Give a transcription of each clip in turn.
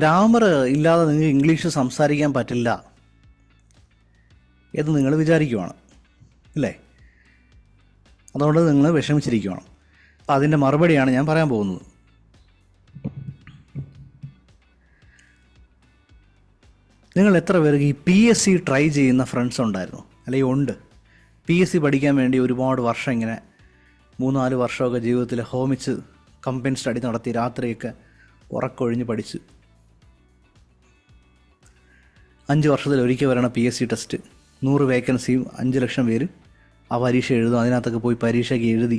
Grammar ഇല്ലാതെ നിങ്ങൾക്ക് English സംസാരിക്കാൻ പറ്റില്ല എന്ന് നിങ്ങൾ വിചാരിക്കുവാണ് അല്ലേ? അതുകൊണ്ട് നിങ്ങൾ വിഷമിച്ചിരിക്കുകയാണ്. അപ്പം അതിൻ്റെ മറുപടിയാണ് ഞാൻ പറയാൻ പോകുന്നത്. നിങ്ങൾ എത്ര പേർക്ക് ഈ PSC ട്രൈ ചെയ്യുന്ന ഫ്രണ്ട്സ് ഉണ്ടായിരുന്നു, അല്ലെങ്കിൽ ഉണ്ട്? PSC പഠിക്കാൻ വേണ്ടി ഒരുപാട് വർഷം ഇങ്ങനെ 3-4 വർഷമൊക്കെ ജീവിതത്തിൽ ഹോമിച്ച് കമ്പൈൻ സ്റ്റഡി നടത്തി രാത്രിയൊക്കെ ഉറക്കൊഴിഞ്ഞ് പഠിച്ച് 5 വർഷത്തിൽ ഒരിക്കൽ വരണ PSC ടെസ്റ്റ്, 100 വേക്കൻസിയും 5 ലക്ഷം പേര് ആ പരീക്ഷ എഴുതും. അതിനകത്തൊക്കെ പോയി പരീക്ഷയ്ക്ക് എഴുതി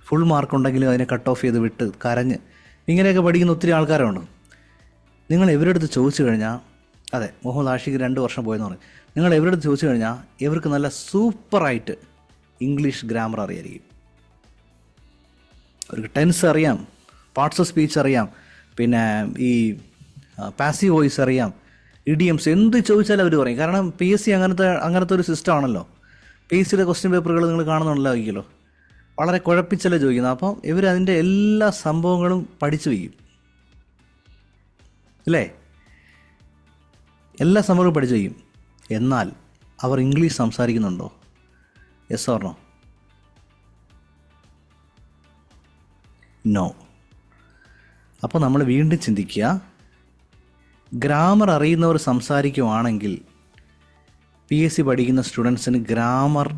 ഫുൾ മാർക്കുണ്ടെങ്കിലും അതിനെ കട്ട് ഓഫ് ചെയ്ത് വിട്ട് കരഞ്ഞ് ഇങ്ങനെയൊക്കെ പഠിക്കുന്ന ഒത്തിരി ആൾക്കാരുണ്ട്. നിങ്ങൾ ഇവരുടെ അടുത്ത് ചോദിച്ചു കഴിഞ്ഞാൽ, അതെ, മുഹമ്മദ് ആഷിഖ് 2 വർഷം പോയെന്ന് പറയും, നിങ്ങൾ ഇവരുടെ അടുത്ത് ചോദിച്ചു കഴിഞ്ഞാൽ ഇവർക്ക് നല്ല സൂപ്പറായിട്ട് ഇംഗ്ലീഷ് ഗ്രാമർ അറിയായിരിക്കും. അവർക്ക് ടെൻസ് അറിയാം, പാർട്സ് ഓഫ് സ്പീച്ച് അറിയാം, പിന്നെ ഈ പാസീവ് വോയിസ് അറിയാം, ഇഡിയംസ്, എന്ത് ചോദിച്ചാലും അവർ പറയും. കാരണം PSC അങ്ങനത്തെ ഒരു സിസ്റ്റം ആണല്ലോ. PSCയുടെ ക്വസ്റ്റ്യൻ പേപ്പറുകൾ നിങ്ങൾ കാണുന്നുണ്ടല്ലോ, വളരെ കുഴപ്പിച്ചല്ലേ ചോദിക്കുന്നത്. അപ്പം ഇവർ അതിൻ്റെ എല്ലാ സംഭവങ്ങളും പഠിച്ചു വയ്ക്കും അല്ലേ? എല്ലാ സംഭവങ്ങളും പഠിച്ചു വയ്ക്കും. എന്നാൽ അവർ ഇംഗ്ലീഷ് സംസാരിക്കുന്നുണ്ടോ? Yes or no? നോ. അപ്പോൾ നമ്മൾ വീണ്ടും ചിന്തിക്കുക, ഗ്രാമർ അറിയുന്നവർ സംസാരിക്കുവാണെങ്കിൽ PSC പഠിക്കുന്ന സ്റ്റുഡൻസിന് ഗ്രാമർ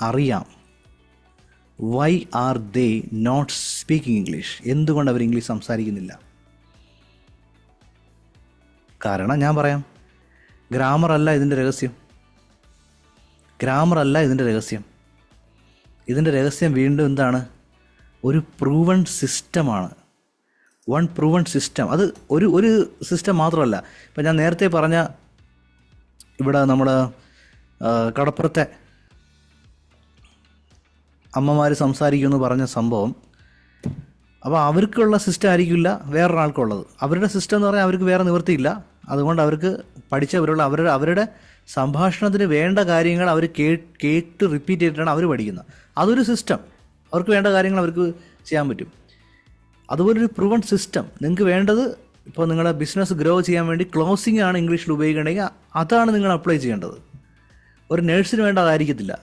അറിയാം. Why are they not speaking English? എന്തുകൊണ്ട് അവർ ഇംഗ്ലീഷ് സംസാരിക്കുന്നില്ല? കാരണം ഞാൻ പറയാം, ഗ്രാമർ അല്ല ഇതിൻ്റെ രഹസ്യം. ഇതിൻ്റെ രഹസ്യം വീണ്ടും എന്താണ്? ഒരു പ്രൂവൺ സിസ്റ്റമാണ്. One proven system. അത് ഒരു സിസ്റ്റം മാത്രമല്ല. ഇപ്പം ഞാൻ നേരത്തെ പറഞ്ഞ ഇവിടെ നമ്മൾ കടപ്പുറത്തെ അമ്മമാർ സംസാരിക്കുമെന്ന് പറഞ്ഞ സംഭവം, അപ്പോൾ അവർക്കുള്ള സിസ്റ്റം ആയിരിക്കില്ല വേറൊരാൾക്കുള്ളത്. അവരുടെ സിസ്റ്റം എന്ന് പറഞ്ഞാൽ അവർക്ക് വേറെ നിവൃത്തിയില്ല. അതുകൊണ്ട് അവർക്ക് പഠിച്ചവരുള്ള അവരുടെ സംഭാഷണത്തിന് വേണ്ട കാര്യങ്ങൾ അവർ കേട്ട് റിപ്പീറ്റ് ചെയ്തിട്ടാണ് അവർ പഠിക്കുന്നത്. അതൊരു സിസ്റ്റം. അവർക്ക് വേണ്ട കാര്യങ്ങൾ അവർക്ക് ചെയ്യാൻ പറ്റും. അതുപോലൊരു പ്രൂവൺ സിസ്റ്റം നിങ്ങൾക്ക് വേണ്ടത്. ഇപ്പോൾ നിങ്ങളുടെ ബിസിനസ് ഗ്രോ ചെയ്യാൻ വേണ്ടി ക്ലോസിംഗ് ആണ് ഇംഗ്ലീഷിൽ ഉപയോഗിക്കണമെങ്കിൽ അതാണ് നിങ്ങൾ അപ്ലൈ ചെയ്യേണ്ടത്. ഒരു നേഴ്സിന് വേണ്ട അതായിരിക്കത്തില്ല.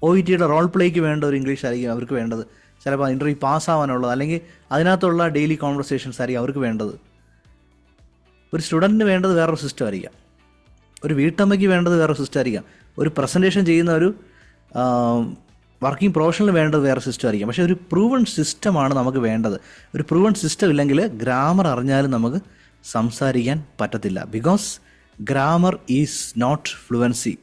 OETയുടെ റോൾ പ്ലേക്ക് വേണ്ട ഒരു ഇംഗ്ലീഷ് ആയിരിക്കും അവർക്ക് വേണ്ടത്. ചിലപ്പോൾ ഇൻ്റർവ്യൂ പാസ്സാവാനുള്ളത്, അല്ലെങ്കിൽ അതിനകത്തുള്ള ഡെയിലി കോൺവെർസേഷൻസ് ആയിരിക്കും അവർക്ക് വേണ്ടത്. ഒരു സ്റ്റുഡൻറ്റിന് വേണ്ടത് വേറൊരു സിസ്റ്റം ആയിരിക്കാം. ഒരു വീട്ടമ്മയ്ക്ക് വേണ്ടത് വേറൊരു സിസ്റ്റം ആയിരിക്കാം. ഒരു പ്രസൻറ്റേഷൻ ചെയ്യുന്ന ഒരു വർക്കിംഗ് പ്രൊഫഷണൽ വേണ്ടത് വേറെ സിസ്റ്റം ആയിരിക്കും. പക്ഷേ ഒരു പ്രൂവൺ സിസ്റ്റമാണ് നമുക്ക് വേണ്ടത്. ഒരു പ്രൂവൺ സിസ്റ്റം ഇല്ലെങ്കിൽ ഗ്രാമർ അറിഞ്ഞാലും നമുക്ക് സംസാരിക്കാൻ പറ്റത്തില്ല. Because grammar is not fluency.